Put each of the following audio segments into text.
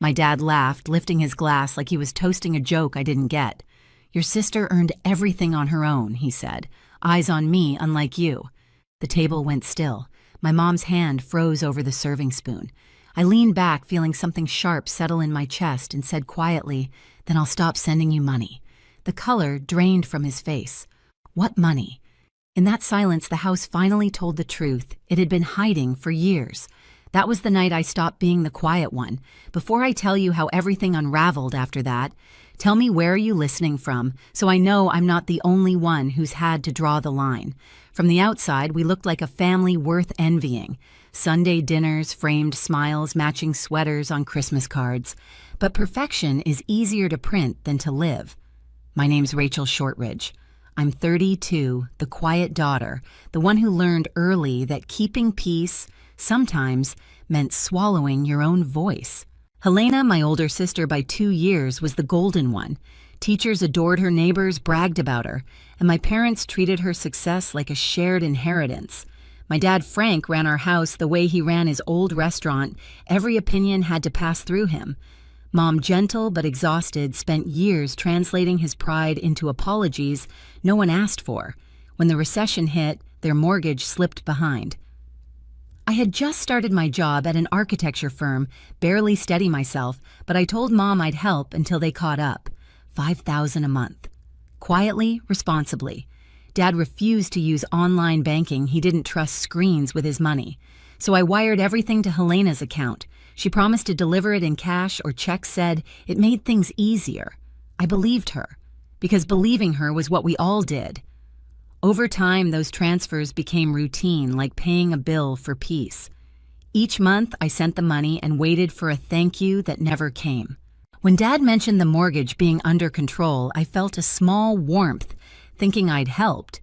My dad laughed, lifting his glass like he was toasting a joke I didn't get. Your sister earned everything on her own, he said. Eyes on me, unlike you. The table went still. My mom's hand froze over the serving spoon. I leaned back, feeling something sharp settle in my chest, and said quietly, "Then I'll stop sending you money." The color drained from his face. What money? In that silence, the house finally told the truth. It had been hiding for years. That was the night I stopped being the quiet one. Before I tell you how everything unraveled after that, tell me, where are you listening from, so I know I'm not the only one who's had to draw the line. From the outside, we looked like a family worth envying. Sunday dinners, framed smiles, matching sweaters on Christmas cards. But perfection is easier to print than to live. My name's Rachel Shortridge. I'm 32, the quiet daughter, the one who learned early that keeping peace sometimes meant swallowing your own voice. Helena, my older sister by 2 years, was the golden one. Teachers adored her, neighbors bragged about her, and my parents treated her success like a shared inheritance. My dad, Frank, ran our house the way he ran his old restaurant. Every opinion had to pass through him. Mom, gentle but exhausted, spent years translating his pride into apologies no one asked for. When the recession hit, their mortgage slipped behind. I had just started my job at an architecture firm, barely steady myself, but I told Mom I'd help until they caught up. $5,000 a month. Quietly, responsibly. Dad refused to use online banking. He didn't trust screens with his money. So I wired everything to Helena's account. She promised to deliver it in cash, or checks said it made things easier. I believed her, because believing her was what we all did. Over time, those transfers became routine, like paying a bill for peace. Each month, I sent the money and waited for a thank you that never came. When Dad mentioned the mortgage being under control, I felt a small warmth, thinking I'd helped.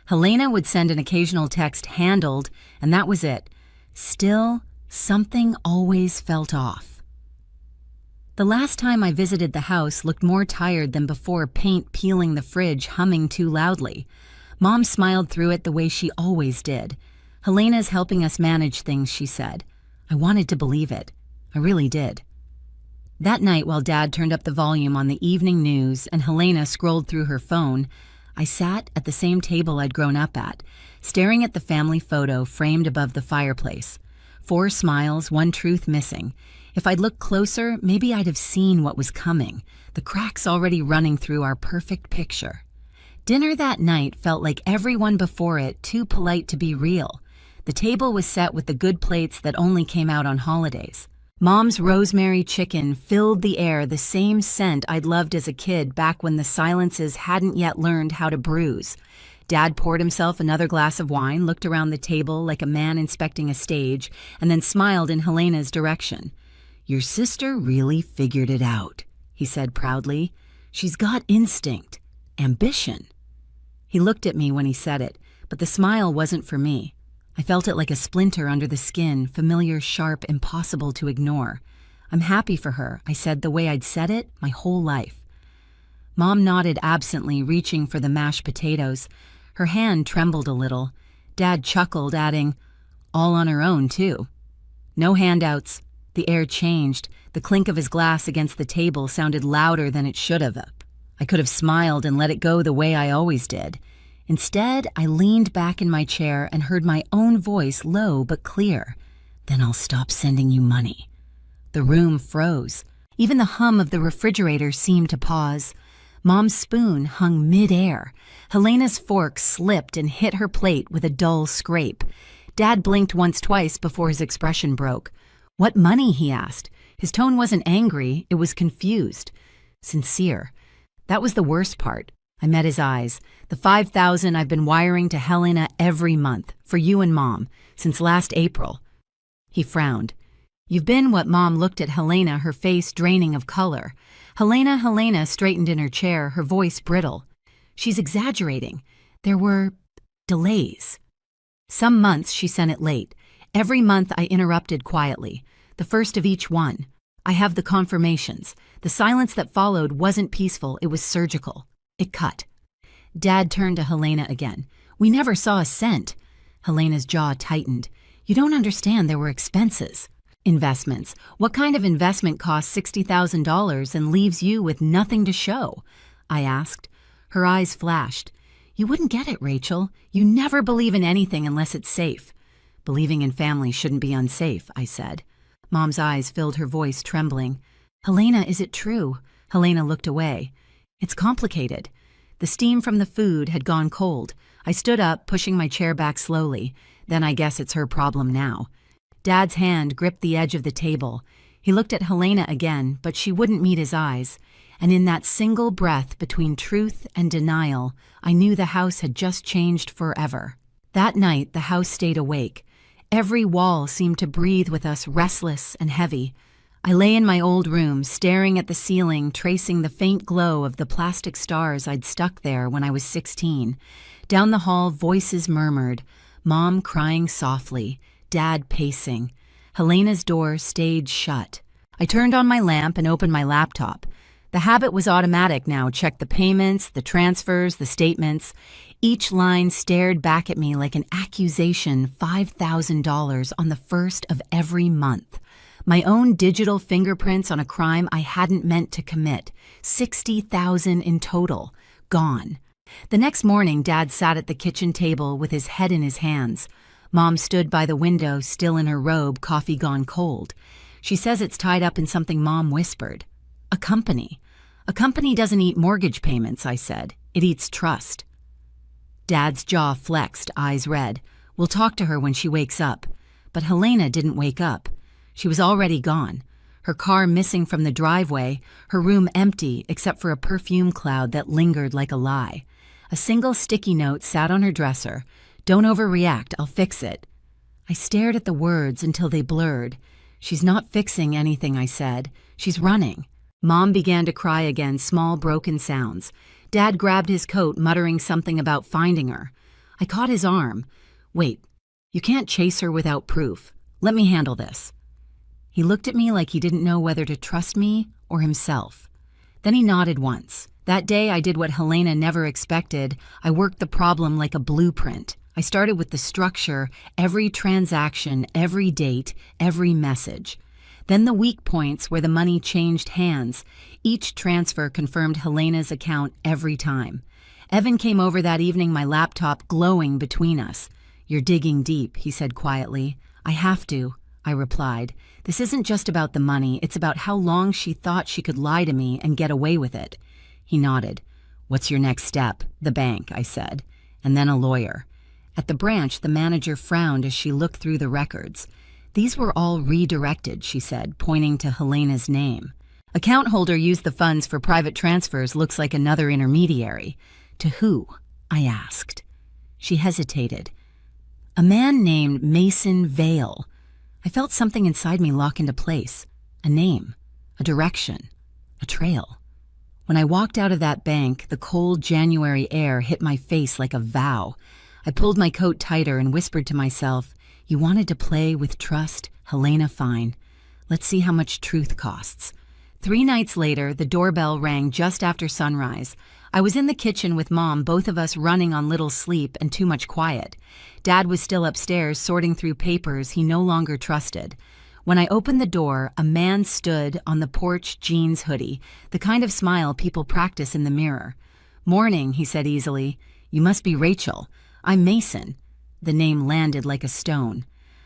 Helena would send an occasional text, "handled," and that was it. Still, something always felt off. The last time I visited the house looked more tired than before, paint peeling the fridge, humming too loudly. Mom smiled through it the way she always did. "Helena's helping us manage things," she said. I wanted to believe it. I really did. That night, while Dad turned up the volume on the evening news and Helena scrolled through her phone, I sat at the same table I'd grown up at, staring at the family photo framed above the fireplace. 4 smiles, 1 truth missing. If I'd looked closer, maybe I'd have seen what was coming, the cracks already running through our perfect picture. Dinner that night felt like everyone before it, too polite to be real. The table was set with the good plates that only came out on holidays. Mom's rosemary chicken filled the air, the same scent I'd loved as a kid back when the silences hadn't yet learned how to bruise. Dad poured himself another glass of wine, looked around the table like a man inspecting a stage, and then smiled in Helena's direction. "Your sister really figured it out," he said proudly. "She's got instinct, ambition." He looked at me when he said it, but the smile wasn't for me. I felt it like a splinter under the skin, familiar, sharp, impossible to ignore. "I'm happy for her," I said the way I'd said it my whole life. Mom nodded absently, reaching for the mashed potatoes. Her hand trembled a little. Dad chuckled, adding, "All on her own, too." No handouts. The air changed. The clink of his glass against the table sounded louder than it should have. I could have smiled and let it go the way I always did. Instead, I leaned back in my chair and heard my own voice, low but clear. "Then I'll stop sending you money." The room froze. Even the hum of the refrigerator seemed to pause. Mom's spoon hung mid-air. Helena's fork slipped and hit her plate with a dull scrape. Dad blinked once, twice before his expression broke. "What money?" he asked. His tone wasn't angry, it was confused. Sincere. That was the worst part. I met his eyes. "The $5,000 I've been wiring to Helena every month, for you and Mom, since last April." He frowned. "You've been what?" Mom looked at Helena, her face draining of color. Helena straightened in her chair, her voice brittle. "She's exaggerating. There were delays." Some months she sent it late. Every month I interrupted quietly. The first of each one. I have the confirmations. The silence that followed wasn't peaceful, it was surgical. It cut. Dad turned to Helena again. "We never saw a cent." Helena's jaw tightened. "You don't understand, there were expenses." Investments. What kind of investment costs $60,000 and leaves you with nothing to show? I asked. Her eyes flashed. You wouldn't get it, Rachel. You never believe in anything unless it's safe. Believing in family shouldn't be unsafe, I said. Mom's eyes filled, her voice trembling. Helena, is it true? Helena looked away. It's complicated. The steam from the food had gone cold. I stood up, pushing my chair back slowly. Then I guess it's her problem now. Dad's hand gripped the edge of the table. He looked at Helena again, but she wouldn't meet his eyes. And in that single breath between truth and denial, I knew the house had just changed forever. That night, the house stayed awake. Every wall seemed to breathe with us, restless and heavy. I lay in my old room, staring at the ceiling, tracing the faint glow of the plastic stars I'd stuck there when I was 16. Down the hall, voices murmured, Mom crying softly, Dad pacing. Helena's door stayed shut. I turned on my lamp and opened my laptop. The habit was automatic now. Check the payments, the transfers, the statements. Each line stared back at me like an accusation, $5,000 on the first of every month. My own digital fingerprints on a crime I hadn't meant to commit. $60,000 in total. Gone. The next morning, Dad sat at the kitchen table with his head in his hands. Mom stood by the window, still in her robe, coffee gone cold. She says it's tied up in something Mom whispered. A company. A company doesn't eat mortgage payments, I said. It eats trust. Dad's jaw flexed, eyes red. We'll talk to her when she wakes up. But Helena didn't wake up. She was already gone. Her car missing from the driveway, her room empty except for a perfume cloud that lingered like a lie. A single sticky note sat on her dresser. Don't overreact, I'll fix it. I stared at the words until they blurred. She's not fixing anything, I said. She's running. Mom began to cry again, small broken sounds. Dad grabbed his coat, muttering something about finding her. I caught his arm. Wait, you can't chase her without proof. Let me handle this. He looked at me like he didn't know whether to trust me or himself. Then he nodded once. That day I did what Helena never expected. I worked the problem like a blueprint. I started with the structure, every transaction, every date, every message. Then the weak points where the money changed hands. Each transfer confirmed Helena's account every time. Evan came over that evening, my laptop glowing between us. You're digging deep, he said quietly. I have to, I replied. This isn't just about the money, it's about how long she thought she could lie to me and get away with it. He nodded. What's your next step? The bank, I said. And then a lawyer. At the branch, the manager frowned as she looked through the records. These were all redirected, she said, pointing to Helena's name. Account holder used the funds for private transfers, looks like another intermediary. To who? I asked. She hesitated. A man named Mason Vale. I felt something inside me lock into place. A name, a direction, a trail. When I walked out of that bank, the cold January air hit my face like a vow. I pulled my coat tighter and whispered to myself, you wanted to play with trust? Helena, fine. Let's see how much truth costs. 3 nights later, the doorbell rang just after sunrise. I was in the kitchen with Mom, both of us running on little sleep and too much quiet. Dad was still upstairs sorting through papers he no longer trusted. When I opened the door, a man stood on the porch, jeans hoodie, the kind of smile people practice in the mirror. Morning, he said easily. You must be Rachel. I'm Mason. The name landed like a stone.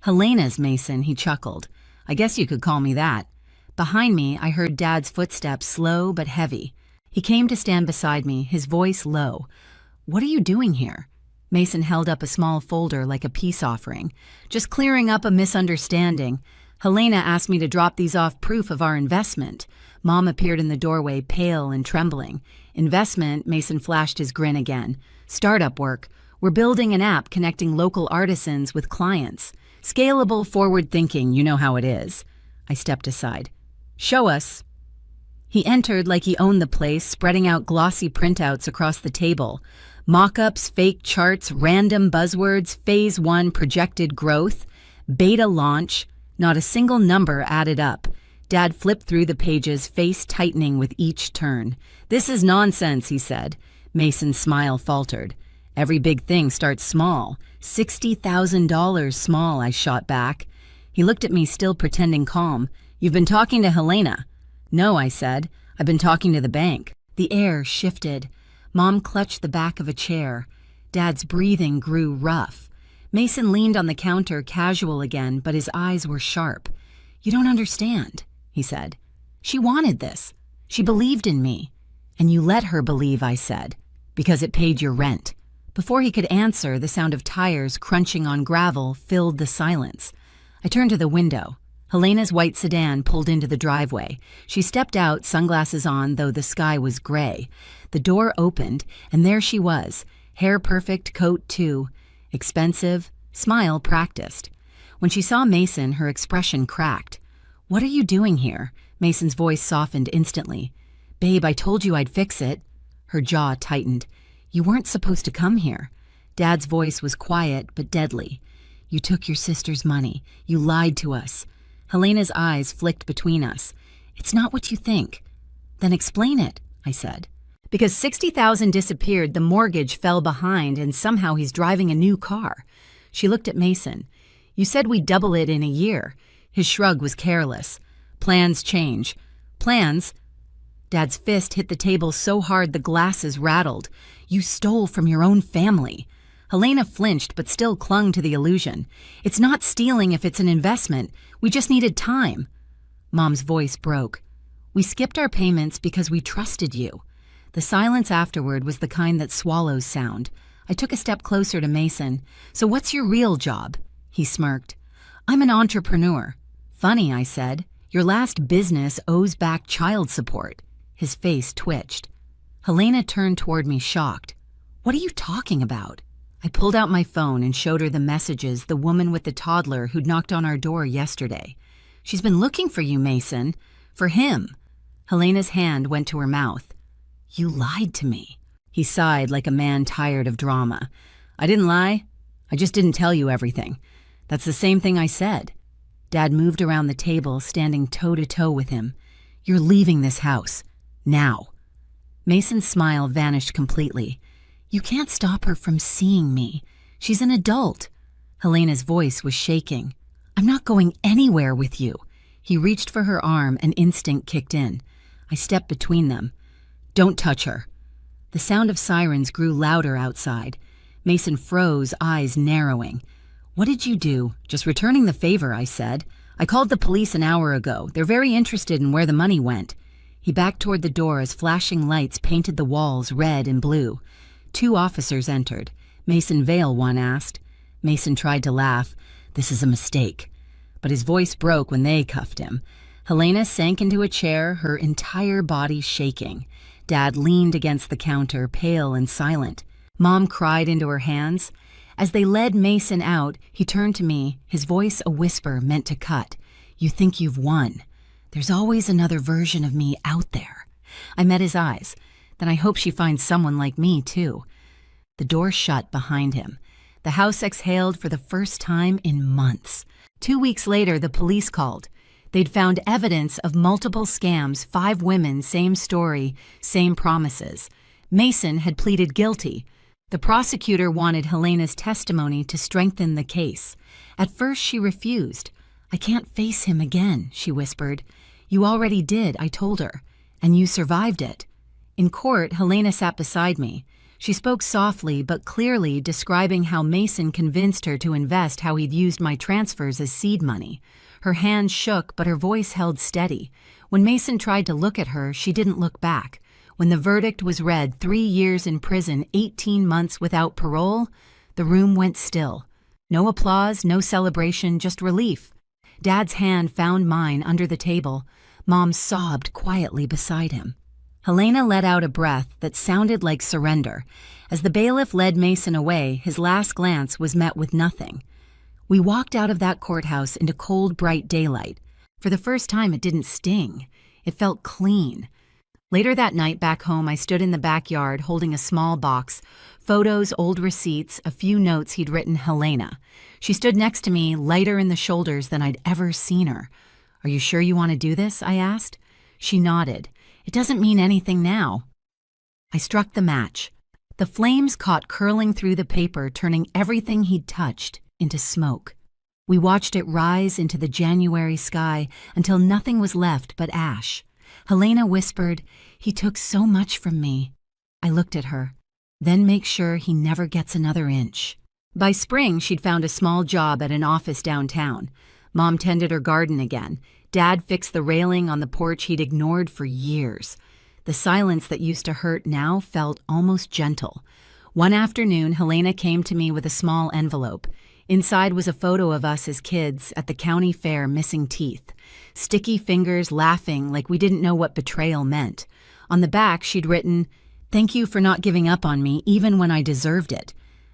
Helena's Mason, he chuckled. I guess you could call me that. Behind me, I heard Dad's footsteps, slow but heavy. He came to stand beside me, his voice low. What are you doing here? Mason held up a small folder like a peace offering. Just clearing up a misunderstanding. Helena asked me to drop these off, proof of our investment. Mom appeared in the doorway, pale and trembling. Investment, Mason flashed his grin again. Startup work. We're building an app connecting local artisans with clients. Scalable, forward thinking, you know how it is. I stepped aside. Show us. He entered like he owned the place, spreading out glossy printouts across the table. Mock-ups, fake charts, random buzzwords, phase 1 projected growth, beta launch. Not a single number added up. Dad flipped through the pages, face tightening with each turn. This is nonsense, he said. Mason's smile faltered. Every big thing starts small. $60,000 small, I shot back. He looked at me, still pretending calm. "You've been talking to Helena." "No," I said. "I've been talking to the bank." The air shifted. Mom clutched the back of a chair. Dad's breathing grew rough. Mason leaned on the counter, casual again, but his eyes were sharp. "You don't understand," he said. "She wanted this. She believed in me. And you let her believe," I said, "because it paid your rent." Before he could answer, the sound of tires crunching on gravel filled the silence. I turned to the window. Helena's white sedan pulled into the driveway. She stepped out, sunglasses on, though the sky was gray. The door opened, and there she was, hair perfect, coat too. Expensive, smile practiced. When she saw Mason, her expression cracked. "What are you doing here?" Mason's voice softened instantly. "Babe, I told you I'd fix it." Her jaw tightened. "You weren't supposed to come here." Dad's voice was quiet but deadly. "You took your sister's money. You lied to us." Helena's eyes flicked between us. "It's not what you think." "Then explain it," I said. "Because 60,000 disappeared, the mortgage fell behind, and somehow he's driving a new car." She looked at Mason. "You said we'd double it in a year." His shrug was careless. "Plans change." "Plans?" Dad's fist hit the table so hard the glasses rattled. "You stole from your own family." Helena flinched but still clung to the illusion. "It's not stealing if it's an investment. We just needed time." Mom's voice broke. "We skipped our payments because we trusted you." The silence afterward was the kind that swallows sound. I took a step closer to Mason. "So what's your real job?" He smirked. "I'm an entrepreneur." "Funny," I said. "Your last business owes back child support." His face twitched. Helena turned toward me, shocked. "What are you talking about?" I pulled out my phone and showed her the messages the woman with the toddler who'd knocked on our door yesterday. "She's been looking for you, Mason." "For him." Helena's hand went to her mouth. "You lied to me." He sighed like a man tired of drama. "I didn't lie. I just didn't tell you everything. That's the same thing I said." Dad moved around the table, standing toe-to-toe with him. "You're leaving this house. Now." Mason's smile vanished completely. "You can't stop her from seeing me. She's an adult." Helena's voice was shaking. "I'm not going anywhere with you." He reached for her arm, and instinct kicked in. I stepped between them. "Don't touch her." The sound of sirens grew louder outside. Mason froze, eyes narrowing. "What did you do?" "Just returning the favor," I said. "I called the police an hour ago. They're very interested in where the money went." He backed toward the door as flashing lights painted the walls red and blue. 2 officers entered. "Mason Vale," one asked. Mason tried to laugh. "This is a mistake." But his voice broke when they cuffed him. Helena sank into a chair, her entire body shaking. Dad leaned against the counter, pale and silent. Mom cried into her hands. As they led Mason out, he turned to me, his voice a whisper meant to cut. "You think you've won. There's always another version of me out there." I met his eyes. "Then I hope she finds someone like me, too." The door shut behind him. The house exhaled for the first time in months. 2 weeks later, the police called. They'd found evidence of multiple scams, 5 women, same story, same promises. Mason had pleaded guilty. The prosecutor wanted Helena's testimony to strengthen the case. At first, she refused. "I can't face him again," she whispered. "You already did," I told her. "And you survived it." In court, Helena sat beside me. She spoke softly but clearly, describing how Mason convinced her to invest how he'd used my transfers as seed money. Her hand shook, but her voice held steady. When Mason tried to look at her, she didn't look back. When the verdict was read, 3 years in prison, 18 months without parole, the room went still. No applause, no celebration, just relief. Dad's hand found mine under the table. Mom sobbed quietly beside him. Helena let out a breath that sounded like surrender. As the bailiff led Mason away, his last glance was met with nothing. We walked out of that courthouse into cold, bright daylight. For the first time, it didn't sting. It felt clean. Later that night back home, I stood in the backyard holding a small box, photos, old receipts, a few notes he'd written Helena. She stood next to me, lighter in the shoulders than I'd ever seen her. "Are you sure you want to do this?" I asked. She nodded. "It doesn't mean anything now." I struck the match. The flames caught curling through the paper, turning everything he'd touched into smoke. We watched it rise into the January sky until nothing was left but ash. Helena whispered, "He took so much from me." I looked at her. "Then make sure he never gets another inch." By spring, she'd found a small job at an office downtown. Mom tended her garden again. Dad fixed the railing on the porch he'd ignored for years. The silence that used to hurt now felt almost gentle. One afternoon, Helena came to me with a small envelope. Inside was a photo of us as kids at the county fair missing teeth. Sticky fingers laughing like we didn't know what betrayal meant. On the back, she'd written, "Thank you for not giving up on me even when I deserved it."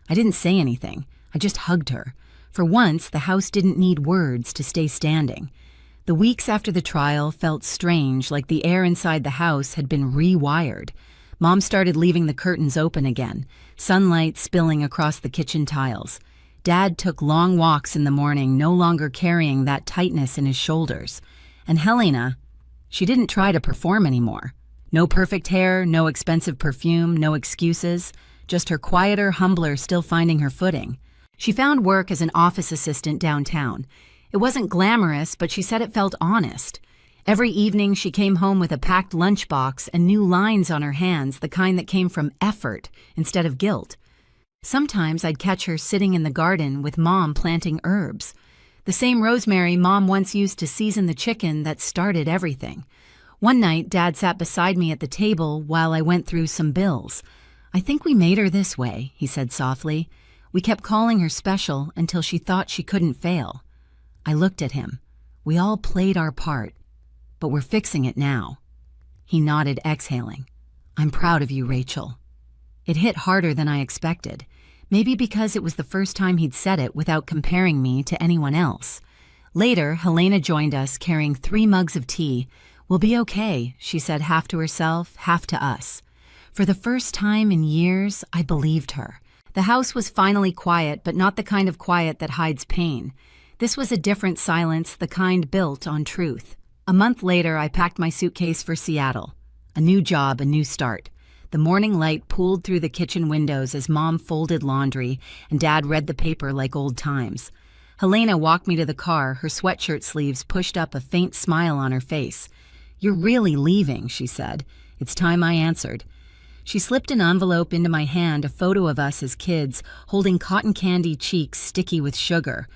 I didn't say anything. I just hugged her. For once, the house didn't need words to stay standing. The weeks after the trial felt strange, like the air inside the house had been rewired. Mom started leaving the curtains open again, sunlight spilling across the kitchen tiles. Dad took long walks in the morning, no longer carrying that tightness in his shoulders. And Helena, she didn't try to perform anymore. No perfect hair, no expensive perfume, no excuses. Just her quieter, humbler, still finding her footing. She found work as an office assistant downtown. It wasn't glamorous, but she said it felt honest. Every evening she came home with a packed lunchbox and new lines on her hands, the kind that came from effort instead of guilt. Sometimes I'd catch her sitting in the garden with Mom planting herbs. The same rosemary Mom once used to season the chicken that started everything. One night, Dad sat beside me at the table while I went through some bills. "I think we made her this way," he said softly. "We kept calling her special until she thought she couldn't fail." I looked at him. "We all played our part, but we're fixing it now." He nodded, exhaling. "I'm proud of you, Rachel." It hit harder than I expected, maybe because it was the first time he'd said it without comparing me to anyone else. Later, Helena joined us carrying 3 mugs of tea. "We'll be okay," she said, half to herself, half to us. For the first time in years, I believed her. The house was finally quiet, but not the kind of quiet that hides pain. This was a different silence, the kind built on truth. A month later, I packed my suitcase for Seattle. A new job, a new start. The morning light pooled through the kitchen windows as Mom folded laundry, and Dad read the paper like old times. Helena walked me to the car, her sweatshirt sleeves pushed up, a faint smile on her face. "You're really leaving," she said. "It's time I answered." She slipped an envelope into my hand, a photo of us as kids, holding cotton candy cheeks sticky with sugar.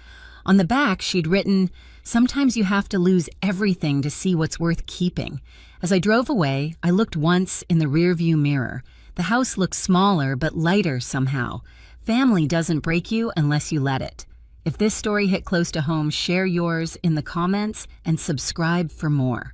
On the back, she'd written, "Sometimes you have to lose everything to see what's worth keeping." As I drove away, I looked once in the rearview mirror. The house looked smaller but lighter somehow. Family doesn't break you unless you let it. If this story hit close to home, share yours in the comments and subscribe for more.